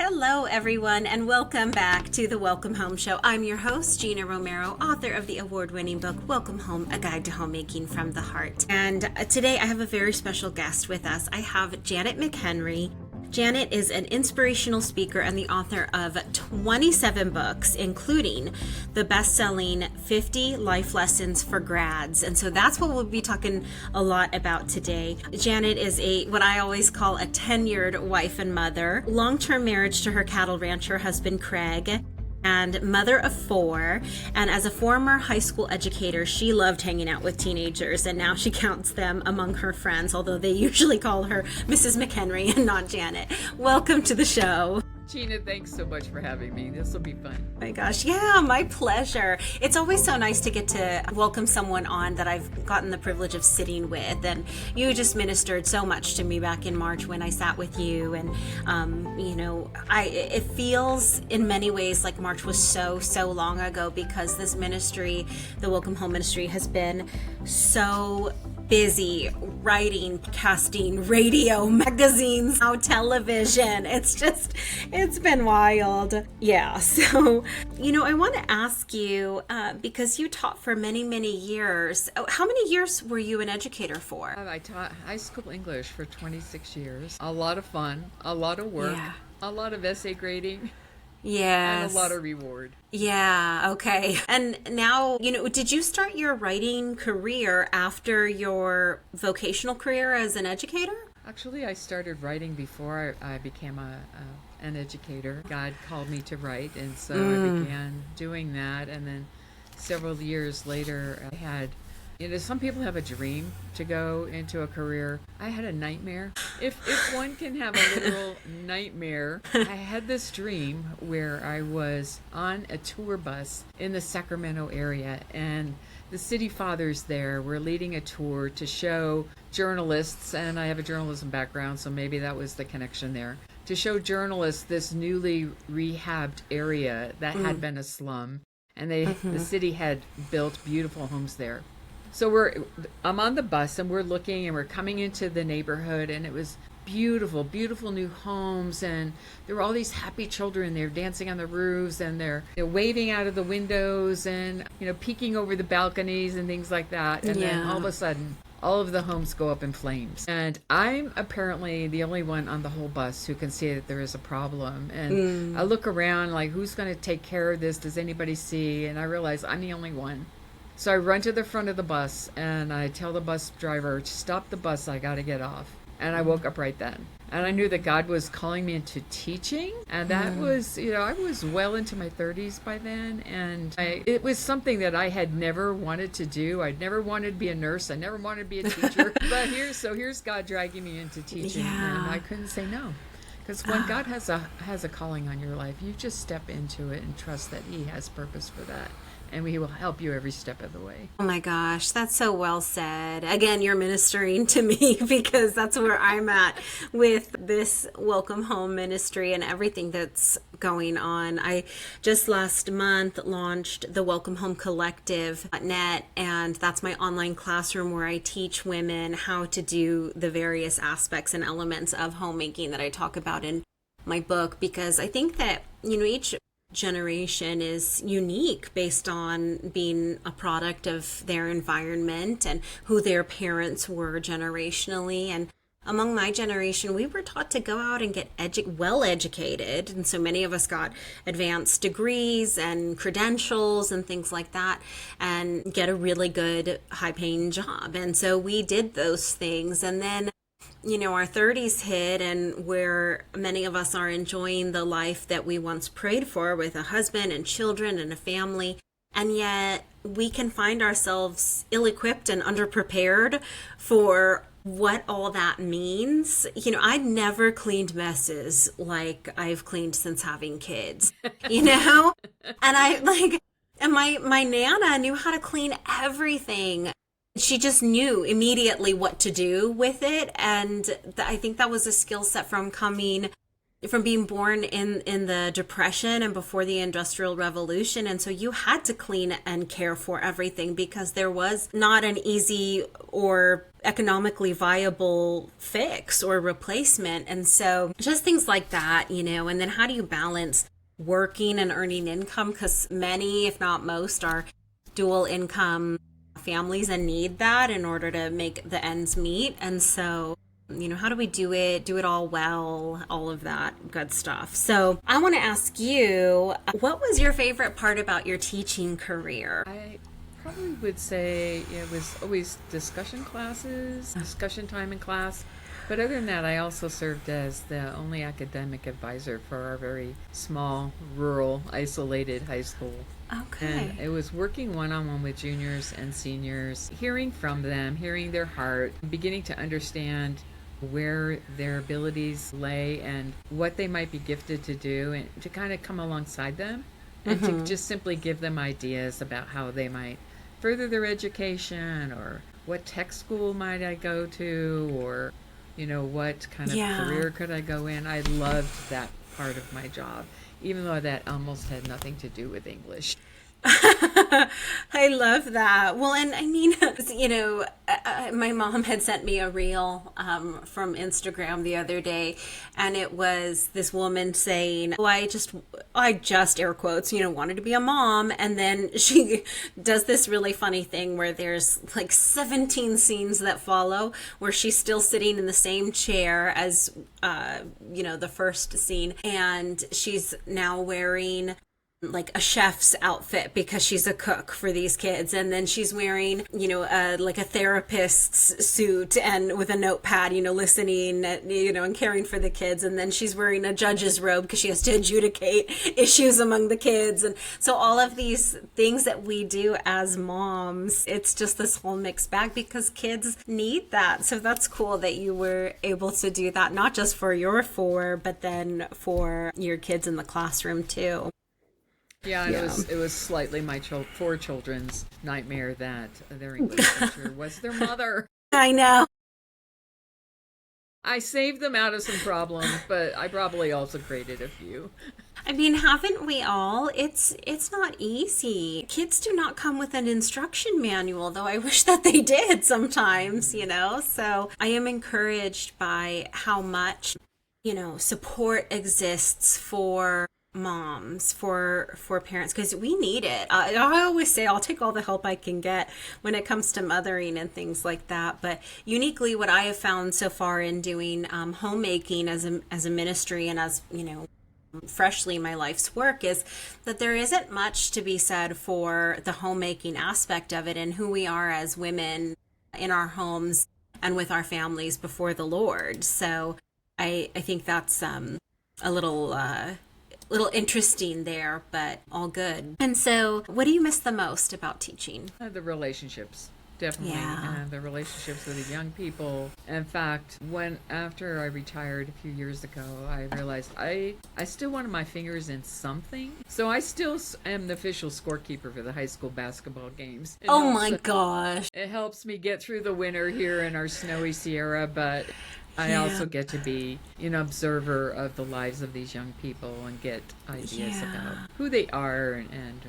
Hello, everyone, and welcome back to the Welcome Home Show. I'm your host, Gina Romero, author of the award-winning book, Welcome Home, A Guide to Homemaking from the Heart. And today I have a very special guest with us. I have Janet McHenry. Janet is an inspirational speaker and the author of 27 books, including the best-selling 50 Life Lessons for Grads. And so that's what we'll be talking a lot about today. Janet is what I always call a tenured wife and mother, long-term marriage to her cattle rancher husband, Craig, and mother of 4. And as a former high school educator, she loved hanging out with teenagers, and now she counts them among her friends, although they usually call her Mrs. McHenry and not Janet. Welcome to the show. Gina, thanks so much for having me. This will be fun. Oh my gosh, yeah, my pleasure. It's always so nice to get to welcome someone on that I've gotten the privilege of sitting with, and you just ministered so much to me back in March when I sat with you, and it feels in many ways like March was so long ago, because this ministry, the Welcome Home Ministry, has been so busy writing, casting, radio, magazines, now television. It's been wild. Yeah. So, I want to ask you, because you taught for many years. How many years were you an educator for? I taught high school English for 26 years. A lot of fun, a lot of work, a lot of essay grading. Yes. And a lot of reward. Yeah, okay. And now, did you start your writing career after your vocational career as an educator? Actually, I started writing before I became an educator. God called me to write, and so I began doing that. And then several years later, I had, some people have a dream to go into a career. I had a nightmare. If one can have a literal nightmare, I had this dream where I was on a tour bus in the Sacramento area, and the city fathers there were leading a tour to show journalists, and I have a journalism background, so maybe that was the connection there, to show journalists this newly rehabbed area that had been a slum, and the city had built beautiful homes there. So I'm on the bus, and we're looking, and we're coming into the neighborhood, and it was beautiful new homes, and there were all these happy children. They're dancing on the roofs, and they're waving out of the windows, and peeking over the balconies and things like that. And then all of a sudden, all of the homes go up in flames, and I'm apparently the only one on the whole bus who can see that there is a problem. And I look around like, who's going to take care of this? Does anybody see? And I realize I'm the only one. So I run to the front of the bus, and I tell the bus driver, stop the bus, I got to get off. And I woke up right then. And I knew that God was calling me into teaching. And that was, I was well into my 30s by then. And it was something that I had never wanted to do. I'd never wanted to be a nurse. I never wanted to be a teacher. But here's God dragging me into teaching. And I couldn't say no. Because when God has a calling on your life, you just step into it and trust that He has purpose for that. And He will help you every step of the way. Oh my gosh, that's so well said. Again, you're ministering to me, because that's where I'm at with this Welcome Home ministry and everything that's going on. I just last month launched the Welcome Home Collective.net, and that's my online classroom where I teach women how to do the various aspects and elements of homemaking that I talk about in my book, because I think that, each generation is unique based on being a product of their environment and who their parents were generationally. And among my generation, we were taught to go out and get well educated. And so many of us got advanced degrees and credentials and things like that, and get a really good high paying job. And so we did those things. And then our 30s hit, and where many of us are enjoying the life that we once prayed for, with a husband and children and a family. And yet we can find ourselves ill-equipped and underprepared for what all that means. I'd never cleaned messes like I've cleaned since having kids, and and my Nana knew how to clean everything. She just knew immediately what to do with it. And I think that was a skill set from coming from being born in the Depression and before the Industrial Revolution. And so you had to clean and care for everything because there was not an easy or economically viable fix or replacement. And so just things like that, and then how do you balance working and earning income? Because many, if not most, are dual income families and need that in order to make the ends meet. And so how do we do it all well, all of that good stuff. So I want to ask you, what was your favorite part about your teaching career? I probably would say it was always discussion classes, discussion time in class. But other than that, I also served as the only academic advisor for our very small, rural, isolated high school. Okay. And it was working one-on-one with juniors and seniors, hearing from them, hearing their heart, beginning to understand where their abilities lay and what they might be gifted to do, and to kind of come alongside them and to just simply give them ideas about how they might further their education, or what tech school might I go to, or what kind of career could I go in. I loved that part of my job, even though that almost had nothing to do with English. I love that. Well, and I mean, my mom had sent me a reel from Instagram the other day, and it was this woman saying, "Oh, I just air quotes, wanted to be a mom," and then she does this really funny thing where there's like 17 scenes that follow where she's still sitting in the same chair as the first scene, and she's now wearing like a chef's outfit because she's a cook for these kids, and then she's wearing like a therapist's suit and with a notepad, listening, and caring for the kids, and then she's wearing a judge's robe because she has to adjudicate issues among the kids. And so all of these things that we do as moms, it's just this whole mixed bag because kids need that. So that's cool that you were able to do that, not just for your four, but then for your kids in the classroom too. Yeah, and it was slightly my four children's nightmare that their English teacher was their mother. I know. I saved them out of some problems, but I probably also created a few. I mean, haven't we all? It's not easy. Kids do not come with an instruction manual, though I wish that they did sometimes, So I am encouraged by how much, support exists for moms, for parents, because we need it. I always say I'll take all the help I can get when it comes to mothering and things like that. But uniquely, what I have found so far in doing homemaking as a ministry and as freshly my life's work is that there isn't much to be said for the homemaking aspect of it and who we are as women in our homes and with our families before the Lord. So I think that's a little interesting there, but all good. And so what do you miss the most about teaching? The relationships, definitely. Yeah. The relationships with the young people. In fact, after I retired a few years ago, I realized I still wanted my fingers in something. So I still am the official scorekeeper for the high school basketball games. Oh my gosh. It helps me get through the winter here in our snowy Sierra, but I also get to be an observer of the lives of these young people and get ideas about who they are and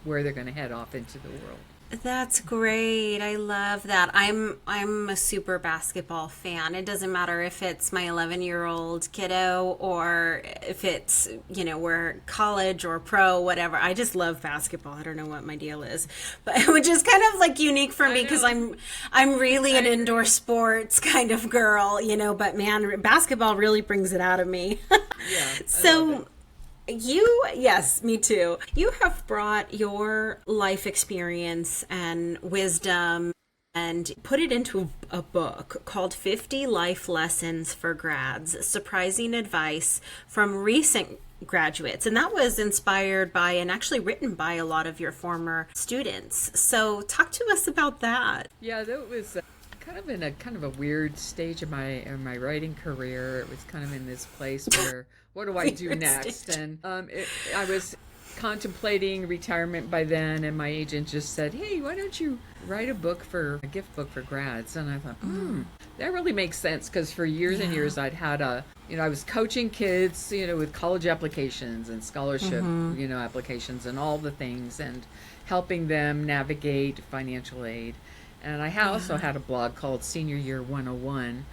where they're going to head off into the world. That's great. I love that. I'm a super basketball fan. It doesn't matter if it's my 11-year-old kiddo or if it's, we're college or pro, whatever. I just love basketball. I don't know what my deal is, but which is kind of like unique for me because I'm really an indoor sports kind of girl, but man, basketball really brings it out of me. Yeah. So yes, me too. You have brought your life experience and wisdom and put it into a book called 50 Life Lessons for Grads, Surprising Advice from Recent Graduates. And that was inspired by and actually written by a lot of your former students. So talk to us about that. Yeah, that was kind of in a weird stage of my writing career. It was kind of in this place where what do I do next? And I was contemplating retirement by then, and my agent just said, hey, why don't you write a gift book for grads? And I thought, that really makes sense, because for years and years I was coaching kids, with college applications and scholarship, applications and all the things, and helping them navigate financial aid. And I also had a blog called Senior Year 101,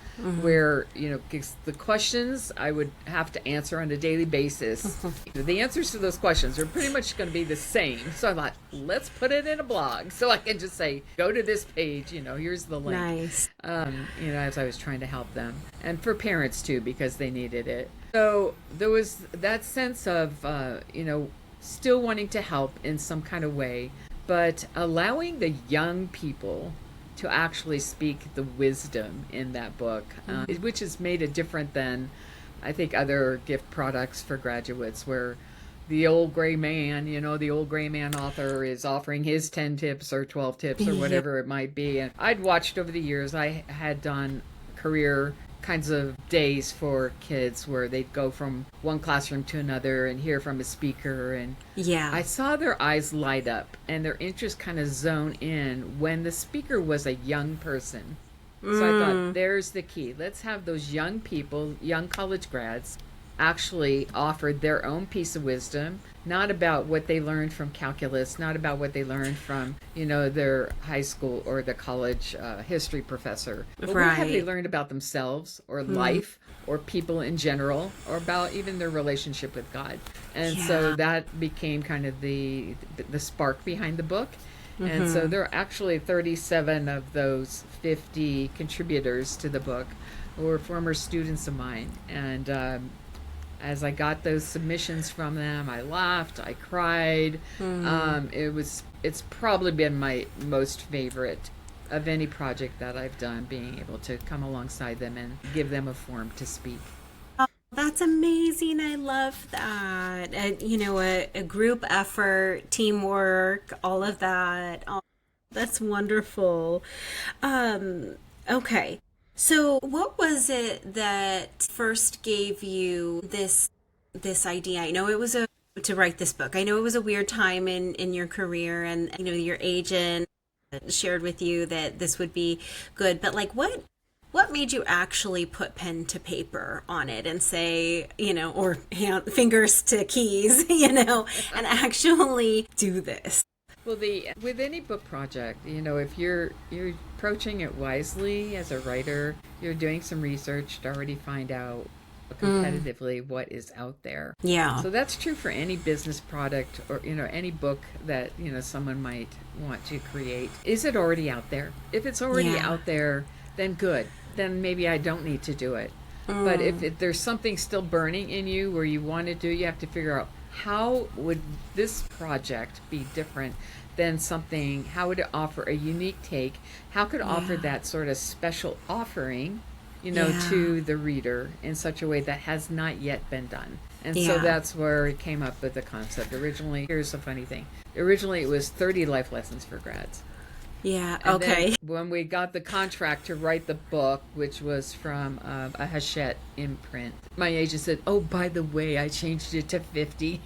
where, the questions I would have to answer on a daily basis, the answers to those questions are pretty much going to be the same. So I thought, let's put it in a blog so I can just say, go to this page, here's the link. Nice. As I was trying to help them. And for parents too, because they needed it. So there was that sense of, still wanting to help in some kind of way, but allowing the young people to actually speak the wisdom in that book, which has made it different than, I think, other gift products for graduates, where the old gray man, the old gray man author is offering his 10 tips or 12 tips or whatever it might be. And I'd watched over the years, I had done career kinds of days for kids where they'd go from one classroom to another and hear from a speaker, and I saw their eyes light up and their interest kind of zone in when the speaker was a young person. So I thought, there's the key. Let's have those young people, young college grads, actually offered their own piece of wisdom, not about what they learned from calculus, not about what they learned from, their high school or the college history professor. But what have they learned about themselves or life or people in general, or about even their relationship with God? And so that became kind of the spark behind the book. And so there are actually 37 of those 50 contributors to the book who were former students of mine. And as I got those submissions from them, I laughed, I cried. It's probably been my most favorite of any project that I've done, being able to come alongside them and give them a forum to speak. Oh, that's amazing. I love that. A group effort, teamwork, all of that. Oh, that's wonderful. Okay. So what was it that first gave you this idea? I know it was to write this book. I know it was a weird time in your career, and your agent shared with you that this would be good, but what made you actually put pen to paper on it and say, or fingers to keys, and actually do this? Well, with any book project, if you're approaching it wisely as a writer, you're doing some research to already find out competitively what is out there. Yeah. So that's true for any business product or, any book that, someone might want to create. Is it already out there? If it's already out there, then good. Then maybe I don't need to do it. But if there's something still burning in you where you want to do, you have to figure out, how would this project be different than something? How would it offer a unique take? How could it offer that sort of special offering, to the reader in such a way that has not yet been done? And so that's where it came up with the concept. Originally, here's the funny thing. Originally, it was 30 life lessons for grads. Yeah, and okay. Then when we got the contract to write the book, which was from a Hachette imprint, my agent said, oh, by the way, I changed it to 50.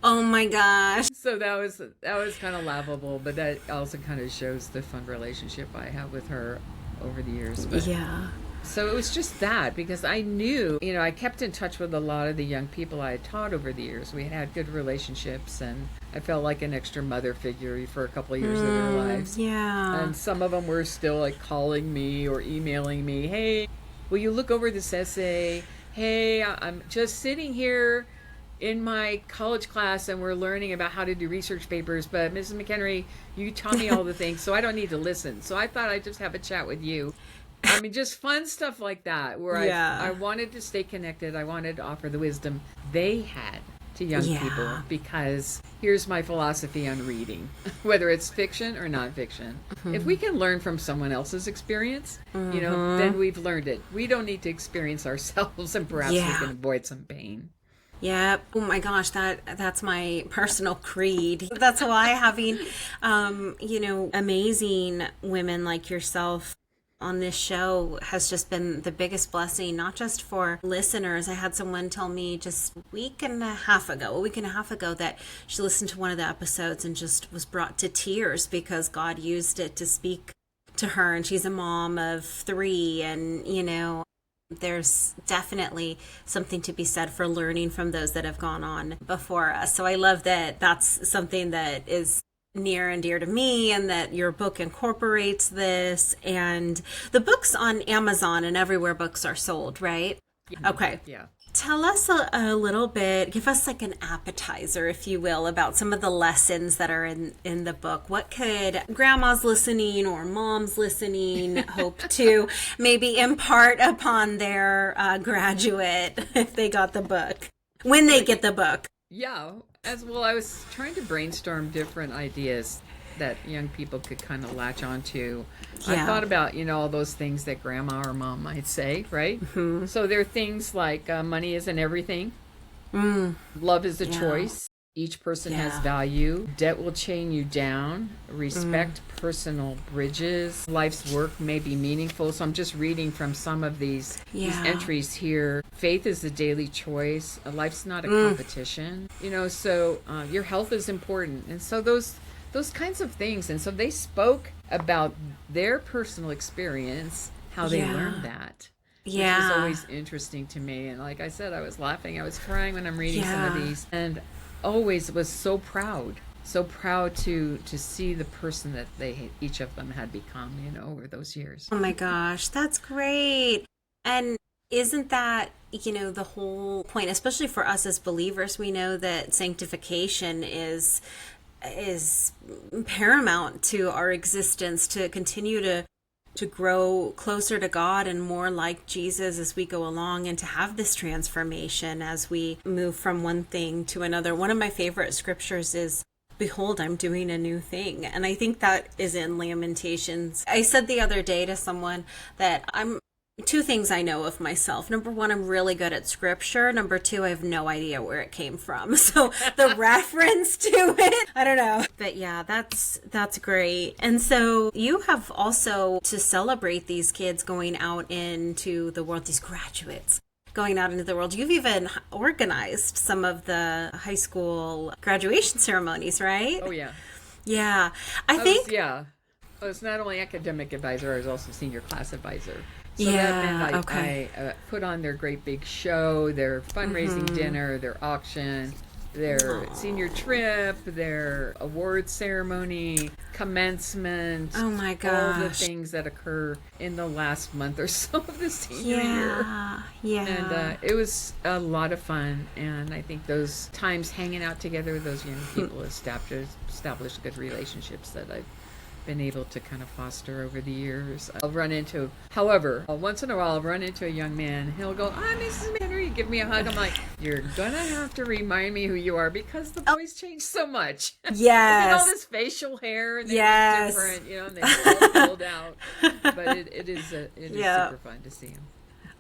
Oh my gosh. So that was kind of laughable, but that also kind of shows the fun relationship I have with her over the years. But, so it was just that, because I knew, I kept in touch with a lot of the young people I had taught over the years. We had good relationships, and I felt like an extra mother figure for a couple of years of their lives. Yeah. And some of them were still calling me or emailing me, hey, will you look over this essay? Hey, I'm just sitting here in my college class and we're learning about how to do research papers, but Mrs. McHenry, you taught me all the things, so I don't need to listen. So I thought I'd just have a chat with you. Just fun stuff like that, where I wanted to stay connected. I wanted to offer the wisdom they had to young people, because here's my philosophy on reading, whether it's fiction or nonfiction. If we can learn from someone else's experience, then we've learned it. We don't need to experience ourselves, and perhaps we can avoid some pain. Yeah. Oh my gosh, that's my personal creed. That's why having, amazing women like yourself on this show has just been the biggest blessing, not just for listeners. I had someone tell me just a week and a half ago, that she listened to one of the episodes and just was brought to tears because God used it to speak to her. And she's a mom of 3, and, there's definitely something to be said for learning from those that have gone on before us. So I love that that's something that is near and dear to me, and that your book incorporates this. And the book's on Amazon and everywhere books are sold, right? Yeah. Okay. Yeah. Tell us a little bit, give us like an appetizer, if you will, about some of the lessons that are in the book. What could grandmas listening or moms listening hope to maybe impart upon their graduate if they got the book, when they get the book? Yeah, as well, I was trying to brainstorm different ideas that young people could kind of latch onto. Yeah. I thought about, all those things that grandma or mom might say, right? Mm-hmm. So there are things like money isn't everything. Mm. Love is a choice. Each person has value. Debt will chain you down. Respect personal bridges. Life's work may be meaningful. So I'm just reading from some of these entries here. Faith is a daily choice. Life's not a competition. So your health is important. And so those kinds of things. And so they spoke about their personal experience, how they learned that. Which is always interesting to me. And like I said, I was laughing, I was crying when I'm reading some of these. And always was so proud to see the person that each of them had become, over those years. Oh my gosh, that's great. And isn't that, the whole point, especially for us as believers? We know that sanctification is paramount to our existence, to continue to grow closer to God and more like Jesus as we go along, and to have this transformation as we move from one thing to another. One of my favorite scriptures is, "Behold, I'm doing a new thing." And I think that is in Lamentations. I said the other day to someone that two things I know of myself. Number one, I'm really good at scripture. Number two, I have no idea where it came from. So the reference to it, I don't know. But yeah, that's great. And so you have also, to celebrate these kids going out into the world, these graduates going out into the world, you've even organized some of the high school graduation ceremonies, right? Oh, yeah. Yeah. I think... I was not only academic advisor, I was also senior class advisor. So that meant I put on their great big show, their fundraising dinner, their auction, their senior trip, their award ceremony, commencement. Oh my gosh. All the things that occur in the last month or so of the senior year. Yeah. And it was a lot of fun. And I think those times hanging out together with those young people established good relationships that I've been able to kind of foster over the years. However, once in a while I'll run into a young man. He'll go, "I'm Mrs. McHenry," give me a hug. I'm like, "You're gonna have to remind me who you are, because the boys change so much." Yes. All this facial hair, and they look different, and they all pulled out. But it is super fun to see them.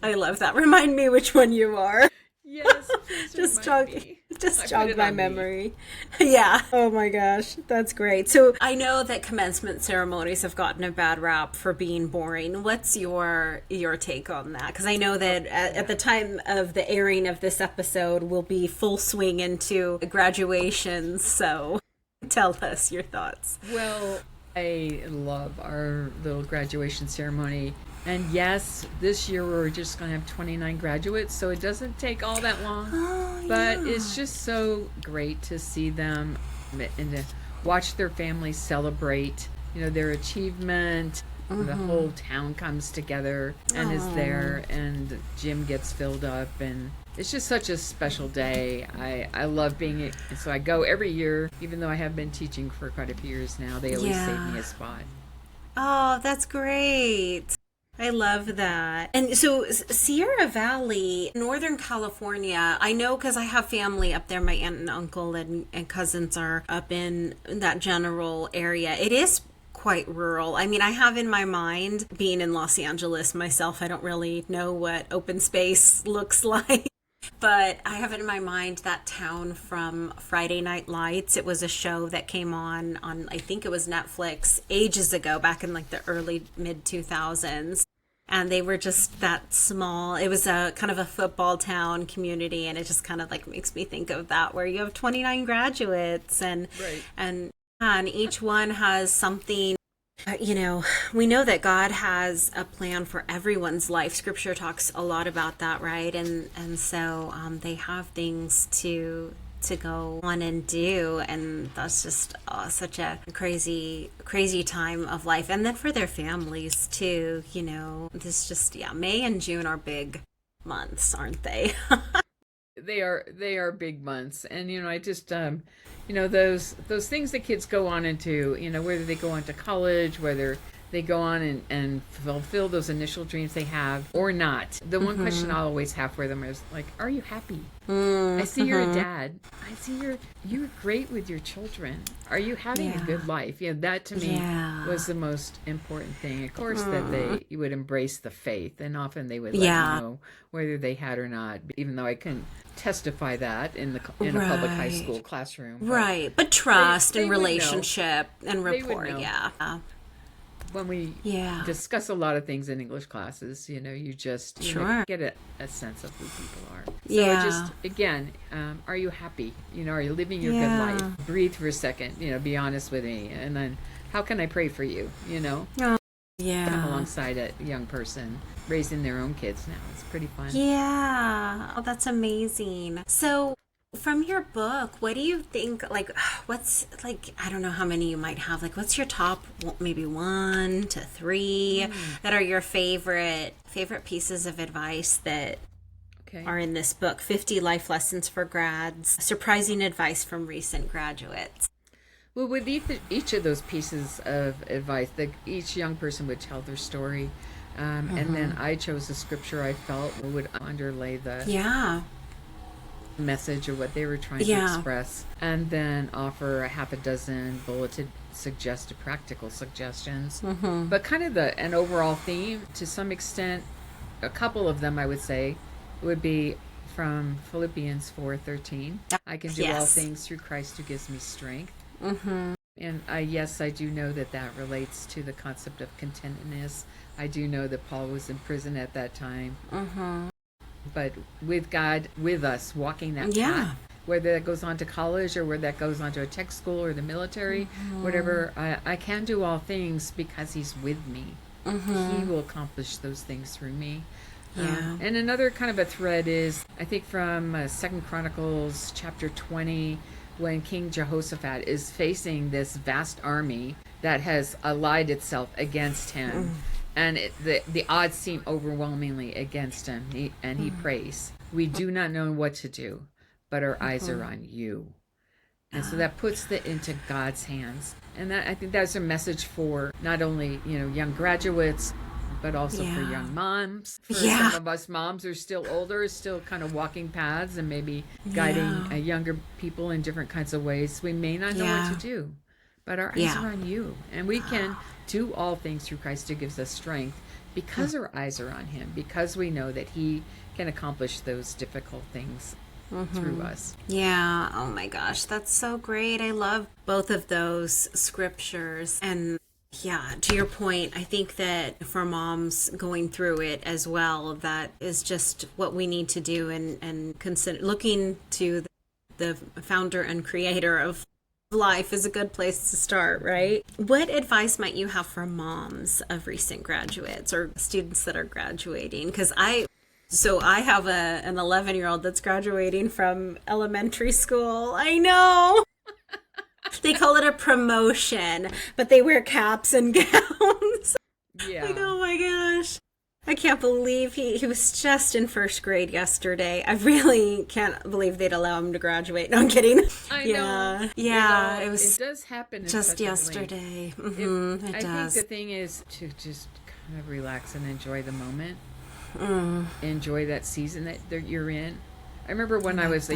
I love that. Remind me which one you are. Yes, just jog my memory. Yeah. Oh my gosh, that's great. So I know that commencement ceremonies have gotten a bad rap for being boring. What's your take on that? Because I know that at the time of the airing of this episode, we'll be full swing into graduations. So tell us your thoughts. Well, I love our little graduation ceremony. And yes, this year we're just going to have 29 graduates, so it doesn't take all that long. But it's just so great to see them and to watch their families celebrate, their achievement. The whole town comes together and is there, and gym gets filled up, and it's just such a special day. I love being, so I go every year, even though I have been teaching for quite a few years now. They always save me a spot. Oh, that's great. I love that. And so Sierra Valley, Northern California, I know because I have family up there. My aunt and uncle and cousins are up in that general area. It is quite rural. I mean, I have in my mind, being in Los Angeles myself, I don't really know what open space looks like. But I have it in my mind that town from Friday Night Lights. It was a show that came on I think it was Netflix ages ago, back in like the early mid 2000s. And they were just that small. It was a kind of a football town community, and it just kind of like makes me think of that, where you have 29 graduates, and Right. and each one has something. We know that God has a plan for everyone's life. Scripture talks a lot about that, right? And so they have things to go on and do, and that's just such a crazy time of life. And then for their families too, this just, May and June are big months, aren't they? They are big months. And I just those things that kids go on into, whether they go on to college, whether they go on and fulfill those initial dreams they have or not. The one question I'll always have for them is like, are you happy? I see you're a dad. I see you're great with your children. Are you having a good life? That to me was the most important thing. Of course, that you would embrace the faith, and often they would let you know whether they had or not, even though I couldn't testify that in a public high school classroom. Right, but trust they and would know. relationship and They would rapport, know. When we discuss a lot of things in English classes, you just get a sense of who people are. So just, again, are you happy? Are you living your good life? Breathe for a second, be honest with me. And then how can I pray for you? Come alongside a young person raising their own kids now. It's pretty fun. Yeah. Oh, that's amazing. So from your book, what do you think, what's, I don't know how many you might have, what's your top, maybe 1 to 3 that are your favorite pieces of advice that are in this book? 50 life lessons for grads, surprising advice from recent graduates. Well, with each of those pieces of advice, each young person would tell their story, and then I chose a scripture I felt would underlay the message or what they were trying to express, and then offer a half a dozen bulleted practical suggestions, but kind of an overall theme to some extent. A couple of them I would say would be from Philippians 4:13. I can do all things through Christ who gives me strength. And I do know that relates to the concept of contentedness. I do know that Paul was in prison at that time. But with God, with us, walking that path, whether that goes on to college or whether that goes on to a tech school or the military, whatever, I can do all things because he's with me. He will accomplish those things through me. And another kind of a thread is, I think from 2 Chronicles chapter 20, when King Jehoshaphat is facing this vast army that has allied itself against him. And the odds seem overwhelmingly against him. He prays, "We do not know what to do, but our eyes are on you." And so that puts it into God's hands. And I think that's a message for not only young graduates, but also for young moms. For some of us moms who are still older, still kind of walking paths and maybe guiding younger people in different kinds of ways. We may not know what to do, but our eyes are on you. And we can do all things through Christ who gives us strength because our eyes are on him, because we know that he can accomplish those difficult things through us. Yeah. Oh my gosh, that's so great. I love both of those scriptures. And to your point, I think that for moms going through it as well, that is just what we need to do, and consider looking to the founder and creator of life is a good place to start, right? What advice might you have for moms of recent graduates or students that are graduating? Because I have an 11-year-old that's graduating from elementary school. I know. They call it a promotion, but they wear caps and gowns. Oh my gosh. I can't believe he was just in first grade yesterday. I really can't believe they'd allow him to graduate. No, I'm kidding. I know. It does happen just yesterday. It does. I think the thing is to just kind of relax and enjoy the moment. Enjoy that season that you're in. I remember when I was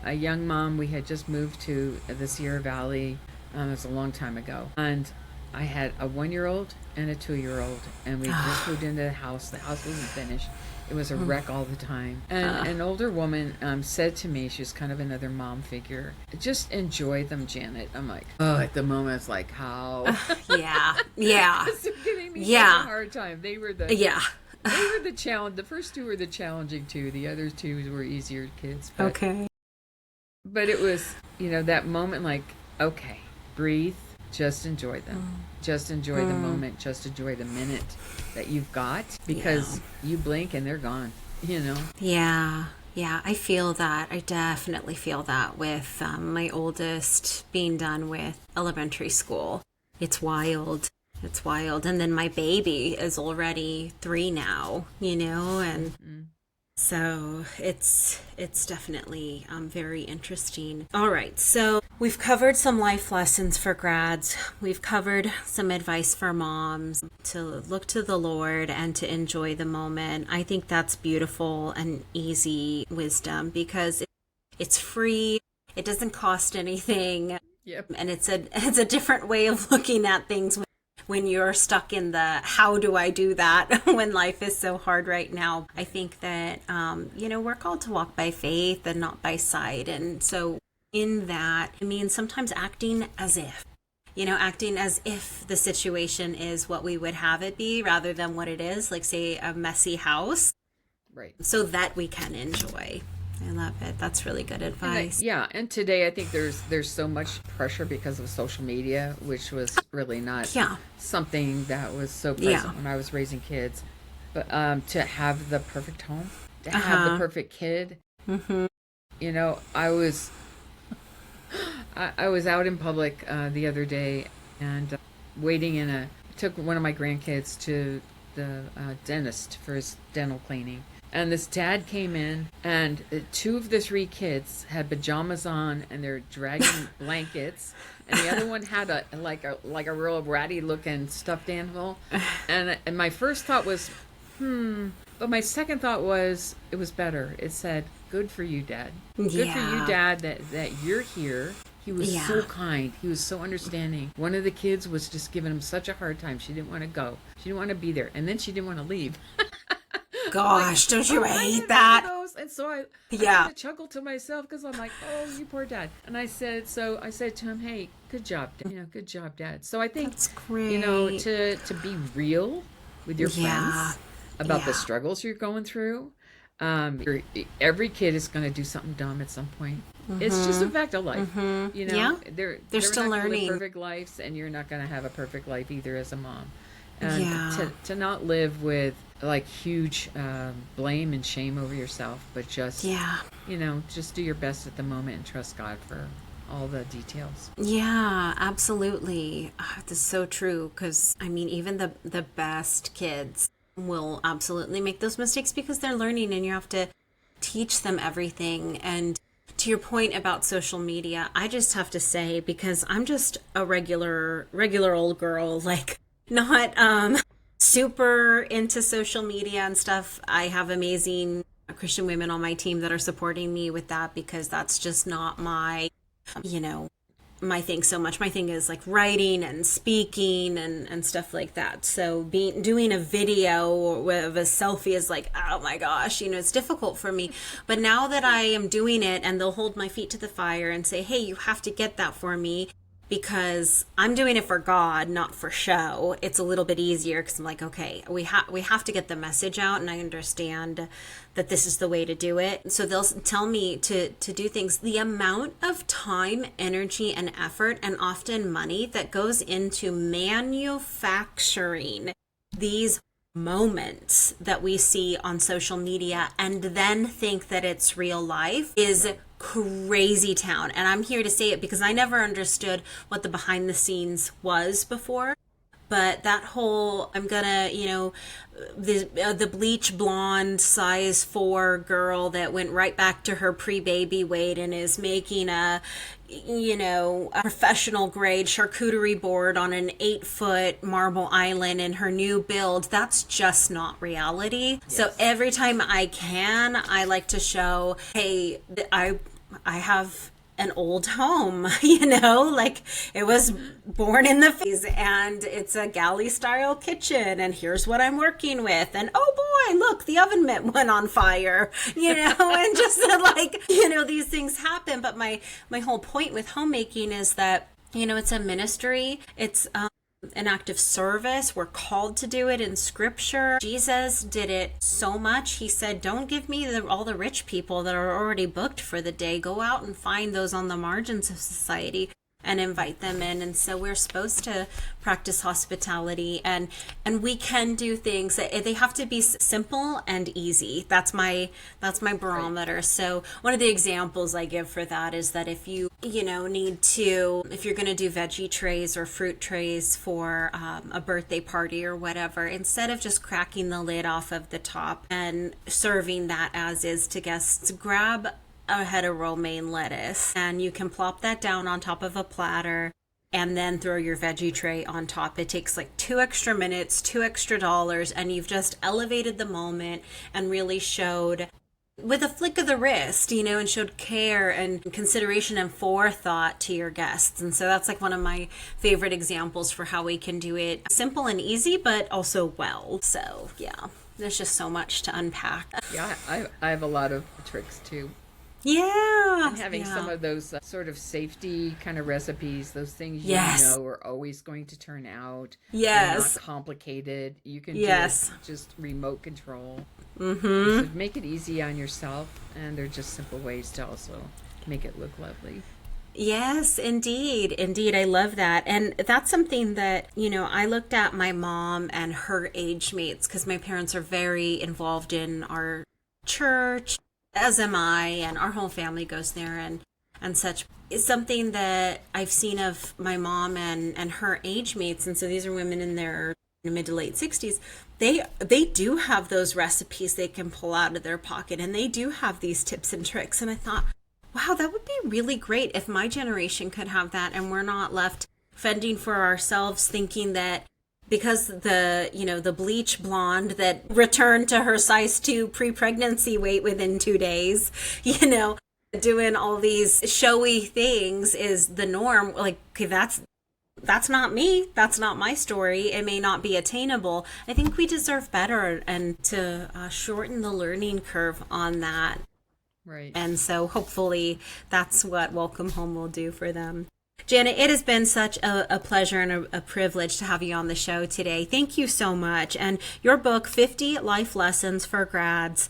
a young mom, we had just moved to the Sierra Valley. It was a long time ago. And I had a 1-year-old and a 2-year-old, and we just moved into the house. The house wasn't finished. It was a wreck all the time. And an older woman said to me, she was kind of another mom figure, just enjoy them, Janet. I'm like, oh, at the moment, it's like, how? Yeah. Yeah. They're giving me such Yeah. a hard time. They were the challenge. The first two were the challenging two. The other two were easier kids. But, Okay. But it was, that moment, like, okay, breathe, just enjoy them. Just enjoy the moment. Just enjoy the minute that you've got, because you blink and they're gone, Yeah. Yeah, I feel that. I definitely feel that with my oldest being done with elementary school. It's wild. It's wild. And then my baby is already 3 now, and so it's definitely very interesting. All right, so we've covered some life lessons for grads. We've covered some advice for moms to look to the Lord and to enjoy the moment. I think that's beautiful and easy wisdom because it's free. It doesn't cost anything. Yep. And it's a different way of looking at things when you're stuck in the how do I do that when life is so hard right now. I think that, we're called to walk by faith and not by sight. And so in that, it means sometimes acting as if the situation is what we would have it be rather than what it is, like say a messy house. Right. So that we can enjoy. I love it. That's really good advice. And today I think there's so much pressure because of social media, which was really not something that was so present when I was raising kids. But to have the perfect home, to have the perfect kid, I was out in public the other day and took one of my grandkids to the dentist for his dental cleaning. And this dad came in, and 2 of the 3 kids had pajamas on, and they're dragging blankets, and the other one had a real ratty looking stuffed animal. And my first thought was, but my second thought was, it was better. It said, "Good for you, Dad. Good for you, Dad, that you're here." He was so kind. He was so understanding. One of the kids was just giving him such a hard time. She didn't want to go. She didn't want to be there, and then she didn't want to leave. Gosh, don't you hate that? And so I had to chuckle to myself because I'm like, oh, you poor dad. And I said to him, hey, good job, Dad. Good job, Dad. So I think, that's great. To be real with your friends about the struggles you're going through. Every kid is going to do something dumb at some point. It's just a fact of life. They're still not learning. Gonna live perfect lives, and you're not going to have a perfect life either as a mom. And to not live with like huge blame and shame over yourself, but just just do your best at the moment and trust God for all the details. Yeah, absolutely. This is so true because even the best kids will absolutely make those mistakes because they're learning, and you have to teach them everything. And to your point about social media, I just have to say, because I'm just a regular old girl, like not super into social media and stuff. I have amazing Christian women on my team that are supporting me with that because that's just not my my thing so much. My thing is like writing and speaking and stuff like that. So doing a video of a selfie is like, oh my gosh, it's difficult for me. But now that I am doing it and they'll hold my feet to the fire and say, hey, you have to get that for me because I'm doing it for God, not for show. It's a little bit easier because I'm like, okay, we have to get the message out, and I understand that this is the way to do it. So they'll tell me to do things. The amount of time, energy, and effort, and often money that goes into manufacturing these moments that we see on social media and then think that it's real life is crazy town. And I'm here to say it because I never understood what the behind the scenes was before. But that whole, I'm gonna, the bleach blonde size 4 girl that went right back to her pre-baby weight and is making a professional grade charcuterie board on an 8-foot marble island in her new build, that's just not reality. Yes. So every time I can, I like to show, hey, I have an old home, like it was born in the 50s, and it's a galley style kitchen, and here's what I'm working with, and oh boy, look, the oven mitt went on fire, and just like, these things happen. But my whole point with homemaking is that, it's a ministry. It's an act of service. We're called to do it in scripture. Jesus did it so much. He said, don't give me all the rich people that are already booked for the day. Go out and find those on the margins of society and invite them in. And so we're supposed to practice hospitality, and we can do things. They have to be simple and easy. That's my barometer. Right. So one of the examples I give for that is that if you need to, if you're going to do veggie trays or fruit trays for a birthday party or whatever, instead of just cracking the lid off of the top and serving that as is to guests, grab a head of romaine lettuce, and you can plop that down on top of a platter and then throw your veggie tray on top. It takes like 2 extra minutes, $2 extra, and you've just elevated the moment and really showed, with a flick of the wrist, and showed care and consideration and forethought to your guests. And so that's like one of my favorite examples for how we can do it simple and easy, but also well. So yeah, there's just so much to unpack. Yeah, I have a lot of tricks too. Yeah. And having some of those sort of safety kind of recipes, those things are always going to turn out. Yes. They're not complicated. You can just remote control. Mm-hmm. So make it easy on yourself, and they're just simple ways to also make it look lovely. Yes, indeed. Indeed. I love that. And that's something that, I looked at my mom and her age mates, because my parents are very involved in our church, as am I, and our whole family goes there and such. It's something that I've seen of my mom and her age mates. And so these are women in their mid to late 60s. They do have those recipes they can pull out of their pocket, and they do have these tips and tricks. And I thought, wow, that would be really great if my generation could have that, and we're not left fending for ourselves, thinking that because the bleach blonde that returned to her size 2 pre-pregnancy weight within 2 days, doing all these showy things is the norm. Like, okay, that's not me. That's not my story. It may not be attainable. I think we deserve better, and to shorten the learning curve on that. Right. And so hopefully that's what Welcome Home will do for them. Janet, it has been such a pleasure and a privilege to have you on the show today. Thank you so much. And your book, 50 Life Lessons for Grads,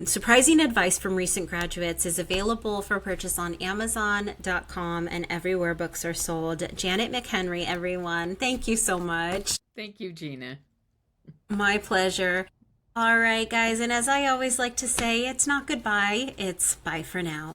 Surprising Advice from Recent Graduates, is available for purchase on Amazon.com and everywhere books are sold. Janet McHenry, everyone. Thank you so much. Thank you, Gina. My pleasure. All right, guys. And as I always like to say, it's not goodbye. It's bye for now.